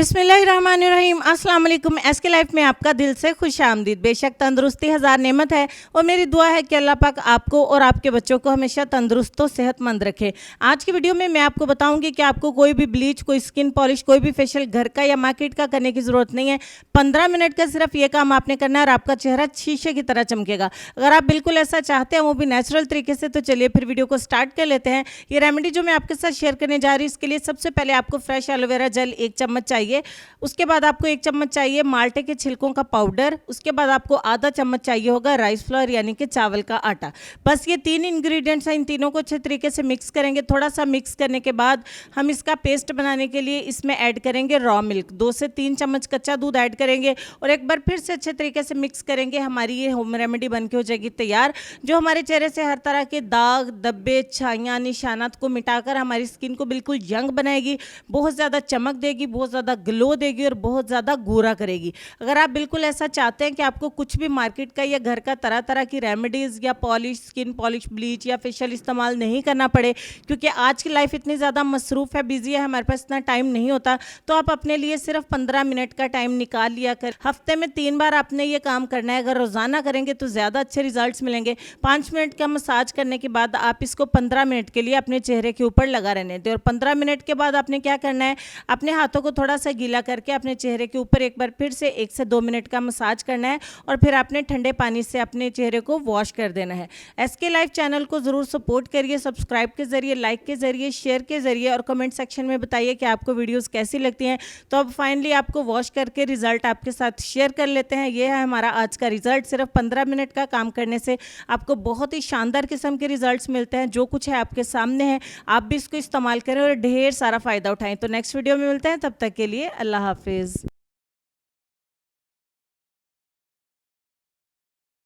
बिस्मिल्लाहिर्रहमानिर्रहीम अस्सलाम वालेकुम। एसके लाइफ में आपका दिल से खुश आमदीद। बेशक तंदुरुस्ती हज़ार नेमत है और मेरी दुआ है कि अल्लाह पाक आपको और आपके बच्चों को हमेशा तंदुरुस्त और सेहतमंद रखे। आज की वीडियो में मैं आपको बताऊंगी कि आपको कोई भी ब्लीच, कोई स्किन पॉलिश, कोई भी फेशियल घर का या मार्केट का करने की ज़रूरत नहीं है। 15 मिनट का सिर्फ ये काम आपने करना है और आपका चेहरा शीशे की तरह चमकेगा। अगर आप बिल्कुल ऐसा चाहते हैं, वो भी नेचुरल तरीके से, तो चलिए फिर वीडियो को स्टार्ट कर लेते हैं। ये रेमेडी जो मैं आपके साथ शेयर करने जा रही हूँ, इसके लिए सबसे पहले आपको फ्रेश एलोवेरा जेल 1 चम्मच चाहिए। उसके बाद आपको 1 चम्मच चाहिए माल्टे के छिलकों का पाउडर। उसके बाद आपको आधा चम्मच चाहिए होगा राइस फ्लोर यानी कि चावल का आटा। बस ये 3 इंग्रेडिएंट्स हैं। इन तीनों को अच्छे तरीके से मिक्स करेंगे। थोड़ा सा मिक्स करने के बाद हम इसका पेस्ट बनाने के लिए इसमें ऐड करेंगे रॉ मिल्क। 2 से 3 चम्मच कच्चा दूध ऐड करेंगे और एक बार फिर से अच्छे तरीके से मिक्स करेंगे। हमारी ये होम रेमेडी बन के हो जाएगी तैयार, जो हमारे चेहरे से हर तरह के दाग, धब्बे, छाइयाँ, निशानात को मिटाकर हमारी स्किन को बिल्कुल यंग बनाएगी, बहुत ज़्यादा चमक देगी, बहुत ज़्यादा ग्लो देगी और बहुत ज़्यादा गोरा करेगी। अगर आप बिल्कुल ऐसा चाहते हैं कि आपको कुछ भी मार्केट का या घर का तरह तरह की रेमेडीज़ या पॉलिश, स्किन पॉलिश, ब्लीच या फेशियल इस्तेमाल नहीं करना पड़े, क्योंकि आज की लाइफ इतनी ज़्यादा मसरूफ़ है, बिजी है, हमारे पास इतना टाइम नहीं होता, तो आप अपने लिए सिर्फ 15 मिनट का टाइम निकाल लिया कर। हफ्ते में 3 बार आपने ये काम करना है। अगर रोज़ाना करेंगे तो ज़्यादा अच्छे रिजल्ट्स मिलेंगे। 5 मिनट का मसाज करने के बाद आप इसको 15 मिनट के लिए अपने चेहरे के ऊपर लगा रहने दें और 15 मिनट के बाद आपने क्या करना है, अपने हाथों को थोड़ा सा गीला करके अपने चेहरे के ऊपर एक बार फिर से 1 से 2 मिनट का मसाज करना है और फिर आपने ठंडे पानी से अपने चेहरे को वॉश कर देना है। एसके लाइफ चैनल को ज़रूर सपोर्ट करिए, सब्सक्राइब के ज़रिए, लाइक के ज़रिए, शेयर के ज़रिए और कमेंट सेक्शन में बताइए कि आपको वीडियोस कैसी लगती हैं। तो अब फाइनली आपको वॉश करके रिजल्ट आपके साथ शेयर कर लेते हैं। ये है हमारा आज का रिजल्ट। सिर्फ 15 मिनट का काम करने से आपको बहुत ही शानदार किस्म के रिजल्ट्स मिलते हैं। जो कुछ है आपके सामने है, आप भी इसको इस्तेमाल करें और ढेर सारा फ़ायदा उठाएं। तो नेक्स्ट वीडियो में मिलते हैं, तब तक के लिए अल्लाह हाफिज़।